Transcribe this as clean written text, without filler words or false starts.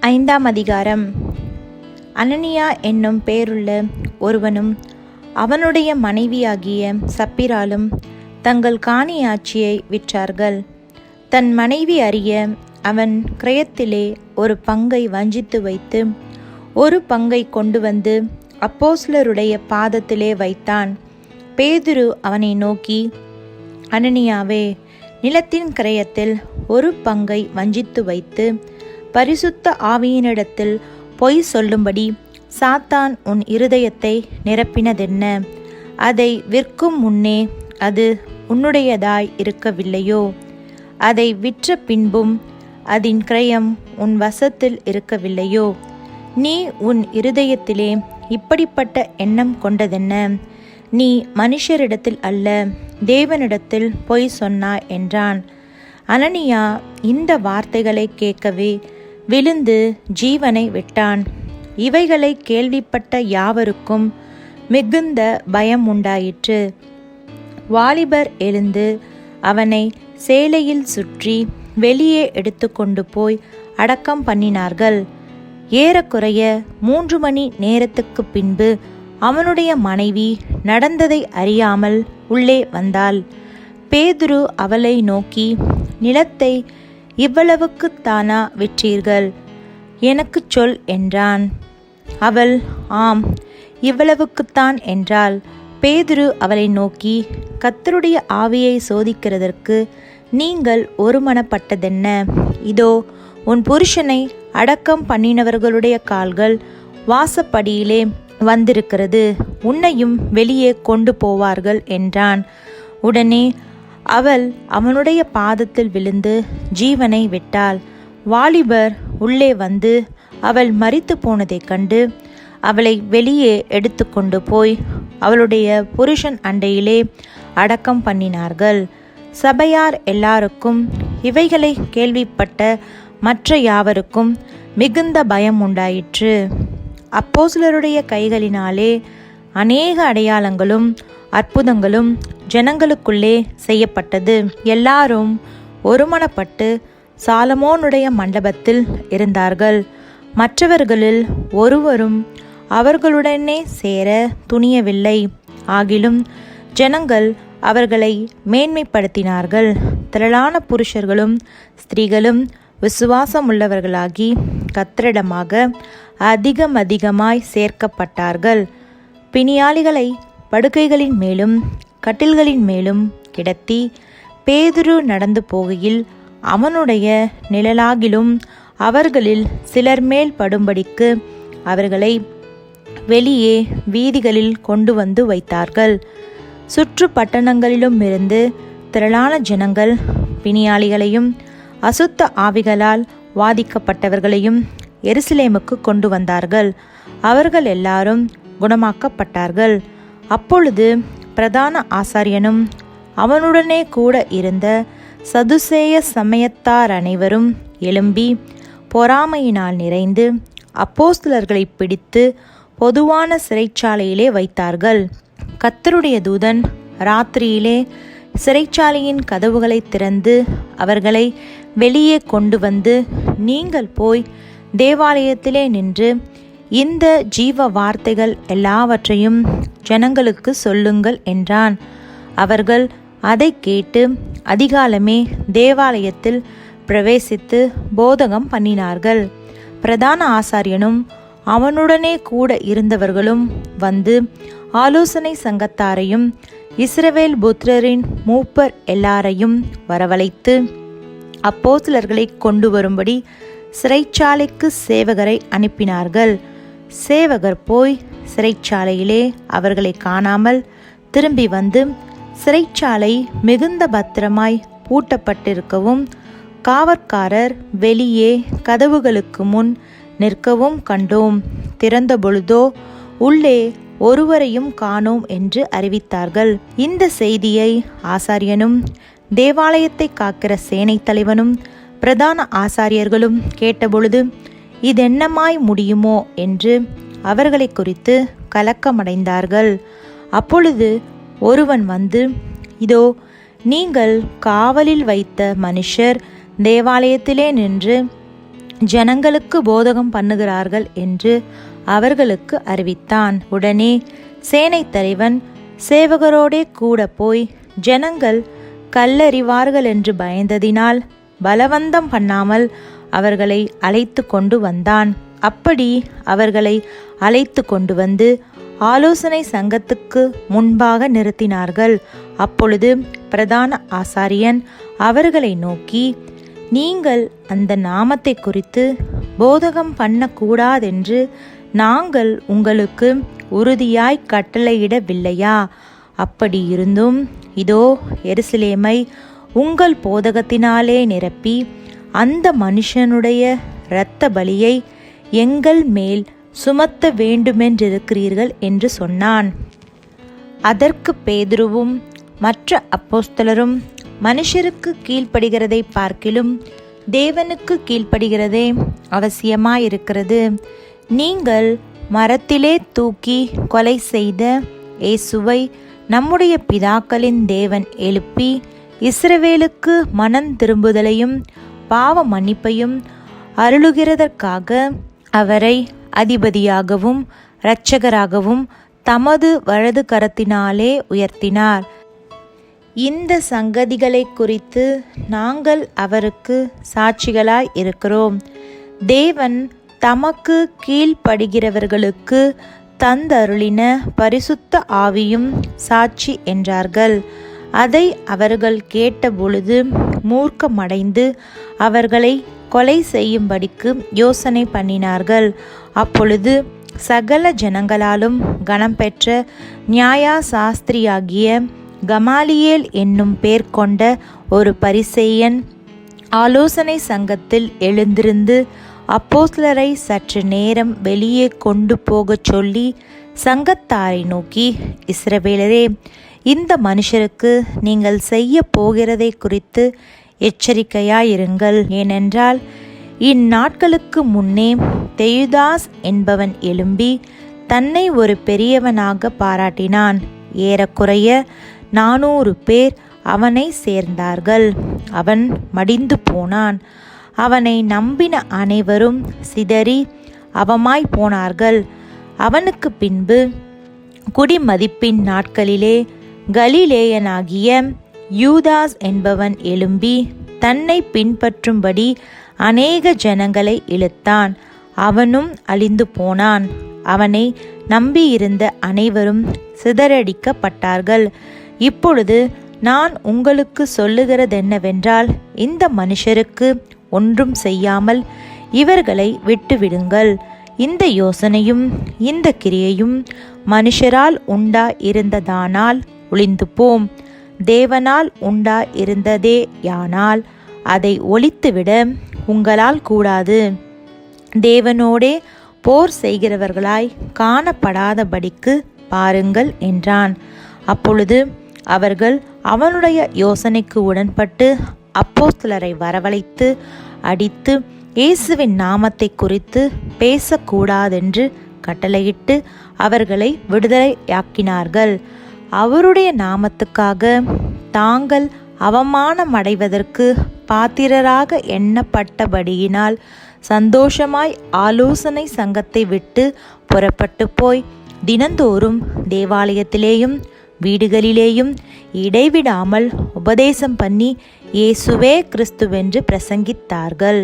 ஐந்தாம் அதிகாரம். அனனியா என்னும் பேருள்ள ஒருவனும் அவனுடைய மனைவியாகிய சப்பிராலும் தங்கள் காணியாட்சியை விற்றார்கள். தன் மனைவி அறிய அவன் கிரயத்திலே ஒரு பங்கை வஞ்சித்து வைத்து ஒரு பங்கை கொண்டு வந்து அப்போஸ்தலருடைய பாதத்திலே வைத்தான். பேதுரு அவனை நோக்கி, அனனியாவே, நிலத்தின் கிரயத்தில் ஒரு பங்கை வஞ்சித்து வைத்து பரிசுத்த ஆவியினிடத்தில் பொய் சொல்லும்படி சாத்தான் உன் இருதயத்தை நிரப்பினதென்ன? அதை விற்கும் முன்னே அது உன்னுடையதாய் இருக்கவில்லையோ? அதை விற்ற பின்பும் அதன் கிரயம் உன் வசத்தில் இருக்கவில்லையோ? நீ உன் இருதயத்திலே இப்படிப்பட்ட எண்ணம் கொண்டதென்ன? நீ மனுஷரிடத்தில் அல்ல, தேவனிடத்தில் பொய் சொன்னாய் என்றான். அனனியா இந்த வார்த்தைகளை கேட்கவே விழுந்து ஜீவனை விட்டான். இவைகளை கேள்விப்பட்ட யாவருக்கும் மிகுந்த பயம் உண்டாயிற்று. வாலிபர் எழுந்து அவனை சேலையில் சுற்றி வெளியே எடுத்து கொண்டு போய் அடக்கம் பண்ணினார்கள். ஏறக்குறைய 3 மணி நேரத்துக்கு பின்பு அவனுடைய மனைவி நடந்ததை அறியாமல் உள்ளே வந்தாள். பேதுரு அவளை நோக்கி, நிலத்தை இவ்வளவுக்குத்தானா விற்றீர்கள்? எனக்குச் சொல் என்றான். அவள், ஆம், இவ்வளவுக்குத்தான் என்றாள். பேதுரு அவளை நோக்கி, கர்த்தருடைய ஆவியை சோதிக்கிறதற்கு நீங்கள் ஒருமனப்பட்டதென்ன? இதோ உன் புருஷனை அடக்கம் பண்ணினவர்களுடைய கால்கள் வாசப்படியிலே வந்திருக்கிறது, உன்னையும் வெளியே கொண்டு போவார்கள் என்றான். உடனே அவள் அவனுடைய பாதத்தில் விழுந்து ஜீவனை விட்டாள். வாலிபர் உள்ளே வந்து அவள் மரித்து போனதைக் கண்டு அவளை வெளியே எடுத்து கொண்டு போய் அவளுடைய புருஷன் அண்டையிலே அடக்கம் பண்ணினார்கள். சபையார் எல்லாருக்கும் இவைகளை கேள்விப்பட்ட மற்ற யாவருக்கும் மிகுந்த பயம் உண்டாயிற்று. அப்போஸ்தலருடைய கைகளினாலே அநேக அடையாளங்களும் அற்புதங்களும் ஜனங்களுக்குள்ளே செய்யப்பட்டது. எல்லாரும் ஒருமனப்பட்டு சாலமோனுடைய மண்டபத்தில் இருந்தார்கள். மற்றவர்களில் ஒருவரும் அவர்களுடனே சேர துணியவில்லை. ஆகிலும் ஜனங்கள் அவர்களை மேன்மைப்படுத்தினார்கள். திரளான புருஷர்களும் ஸ்திரீகளும் விசுவாசமுள்ளவர்களாகி கர்த்தரிடமாக அதிகமாய் சேர்க்கப்பட்டார்கள். பிணியாளிகளை படுக்கைகளின் மேலும் கட்டில்களின் மேலும் கிடத்தி பேதுரு நடந்து போகையில் அவனுடைய நிழலாகிலும் அவர்களில் சிலர் மேல் படும்படிக்கு அவர்களை வெளியே வீதிகளில் கொண்டு வந்து வைத்தார்கள். சுற்று பட்டணங்களிலும் இருந்து திரளான ஜனங்கள் பிணியாளிகளையும் அசுத்த ஆவிகளால் வாதிக்கப்பட்டவர்களையும் எருசலேமுக்கு கொண்டு வந்தார்கள். அவர்கள் எல்லாரும் குணமாக்கப்பட்டார்கள். அப்பொழுது பிரதான ஆசாரியனும் அவனுடனே கூட இருந்த சதுசேய சமயத்தார் அனைவரும் எழும்பி பொறாமையினால் நிறைந்து அப்போஸ்தலர்களை பிடித்து பொதுவான சிறைச்சாலையிலே வைத்தார்கள். கர்த்தருடைய தூதன் ராத்திரியிலே சிறைச்சாலையின் கதவுகளை திறந்து அவர்களை வெளியே கொண்டு வந்து, நீங்கள் போய் தேவாலயத்திலே நின்று இந்த ஜீவ வார்த்தைகள் எல்லாவற்றையும் ஜனங்களுக்கு சொல்லுங்கள் என்றான். அவர்கள் அதை கேட்டு அதிகாலமே தேவாலயத்தில் பிரவேசித்து போதகம் பண்ணினார்கள். பிரதான ஆசாரியனும் அவனுடனே கூட இருந்தவர்களும் வந்து ஆலோசனை சங்கத்தாரையும் இஸ்ரவேல் புத்திரரின் மூப்பர் எல்லாரையும் வரவழைத்து அப்போஸ்தலர்களை கொண்டு வரும்படி சிறைச்சாலைக்கு சேவகரை அனுப்பினார்கள். சேவகர் போய் சிறைச்சாலையிலே அவர்களை காணாமல் திரும்பி வந்து, சிறைச்சாலை மிகுந்த பத்திரமாய் பூட்டப்பட்டிருக்கவும் காவற்காரர் வெளியே கதவுகளுக்கு முன் நிற்கவும் கண்டோம். திறந்த பொழுதோ உள்ளே ஒருவரையும் காணோம் என்று அறிவித்தார்கள். இந்த செய்தியை ஆசாரியனும் தேவாலயத்தை காக்கிற சேனை தலைவனும் பிரதான ஆசாரியர்களும் கேட்டபொழுது, இதென்னமாய் முடியுமோ என்று அவர்களை குறித்து கலக்கமடைந்தார்கள். அப்பொழுது ஒருவன் வந்து, இதோ நீங்கள் காவலில் வைத்த மனுஷர் தேவாலயத்திலே நின்று ஜனங்களுக்கு போதகம் பண்ணுகிறார்கள் என்று அவர்களுக்கு அறிவித்தான். உடனே சேனை தலைவன் சேவகரோடே கூட போய் ஜனங்கள் கல்லறிவார்கள் என்று பயந்ததினால் பலவந்தம் பண்ணாமல் அவர்களை அழைத்து கொண்டு வந்தான். அப்படி அவர்களை அழைத்து கொண்டு வந்து ஆலோசனை சங்கத்துக்கு முன்பாக நிறுத்தினார்கள். அப்பொழுது பிரதான ஆசாரியன் அவர்களை நோக்கி, நீங்கள் அந்த நாமத்தை குறித்து போதகம் பண்ணக்கூடாதென்று நாங்கள் உங்களுக்கு உறுதியாய் கட்டளையிடவில்லையா? அப்படி இருந்தும் இதோ எருசலேமை உங்கள் போதகத்தினாலே நிரப்பி அந்த மனுஷனுடைய இரத்த பலியை எங்கள் மேல் சுமத்த வேண்டுமென்றிருக்கிறீர்கள் என்று சொன்னான். அதற்கு பேதுருவும் மற்ற அப்போஸ்தலரும், மனுஷருக்கு கீழ்ப்படுகிறதை பார்க்கிலும் தேவனுக்கு கீழ்ப்படுகிறதே அவசியமாயிருக்கிறது. நீங்கள் மரத்திலே தூக்கி கொலை செய்த இயேசுவை நம்முடைய பிதாக்களின் தேவன் எழுப்பி இஸ்ரவேலுக்கு மனம் திரும்புதலையும் பாவ மன்னிப்பையும் அருளுகிறதற்காக அவரை அதிபதியாகவும் இரட்சகராகவும் தமது வலது கரத்தினாலே உயர்த்தினார். இந்த சங்கதிகளை குறித்து நாங்கள் அவருக்கு சாட்சிகளாய் இருக்கிறோம். தேவன் தமக்கு கீழ்ப்படுகிறவர்களுக்கு தந்தருளின பரிசுத்த ஆவியும் சாட்சி என்றார்கள். அதை அவர்கள் கேட்டபொழுது மூர்க்கமடைந்து அவர்களை கொலை செய்யும்படிக்கு யோசனை பண்ணினார்கள். அப்பொழுது சகல ஜனங்களாலும் கனம் பெற்ற நியாயசாஸ்திரியாகிய கமாலியேல் என்னும் பேர் கொண்ட ஒரு பரிசேயன் ஆலோசனை சங்கத்தில் எழுந்திருந்து அப்போஸ்தலரை சற்று நேரம் வெளியே கொண்டு போகச் சொல்லி சங்கத்தாரை நோக்கி, இஸ்ரவேலரே, இந்த மனுஷருக்கு நீங்கள் செய்ய போகிறதை குறித்து எச்சரிக்கையாயிருங்கள். ஏனென்றால் இந்நாட்களுக்கு முன்னே தெயுதாஸ் என்பவன் எழும்பி தன்னை ஒரு பெரியவனாக பாராட்டினான். ஏறக்குறைய 400 பேர் அவனை சேர்ந்தார்கள். அவன் மடிந்து போனான். அவனை நம்பின அனைவரும் சிதறி அவமாய் போனார்கள். அவனுக்கு பின்பு குடிமதிப்பின் நாட்களிலே கலிலேயனாகிய யூதாஸ் என்பவன் எழும்பி தன்னை பின்பற்றும்படி அநேக ஜனங்களை இழுத்தான். அவனும் அழிந்து போனான். அவனை நம்பியிருந்த அனைவரும் சிதறடிக்கப்பட்டார்கள். இப்பொழுது நான் உங்களுக்கு சொல்லுகிறதென்னவென்றால், இந்த மனுஷருக்கு ஒன்றும் செய்யாமல் இவர்களை விட்டுவிடுங்கள். இந்த யோசனையும் இந்த கிரியையும் மனுஷரால் உண்டாயிருந்ததானால் ஒளிந்து போம். தேவனால் உண்டாயிருந்ததே யானால் அதை ஒழித்துவிட உங்களால் கூடாது. தேவனோடே போர் செய்கிறவர்களாய் காணப்படாதபடிக்கு பாருங்கள் என்றான். அப்பொழுது அவர்கள் அவனுடைய யோசனைக்கு உடன்பட்டு அப்போஸ்தலரை வரவழைத்து அடித்து இயேசுவின் நாமத்தை குறித்து பேசக்கூடாதென்று கட்டளையிட்டு அவர்களை விடுதலையாக்கினார்கள். அவருடைய நாமத்துக்காக தாங்கள் அவமானமடைவதற்கு பாத்திரராக எண்ணப்பட்டபடியினால் சந்தோஷமாய் ஆலோசனை சங்கத்தை விட்டு புறப்பட்டு போய் தினந்தோறும் தேவாலயத்திலேயும் வீடுகளிலேயும் இடைவிடாமல் உபதேசம் பண்ணி இயேசுவே கிறிஸ்துவென்று பிரசங்கித்தார்கள்.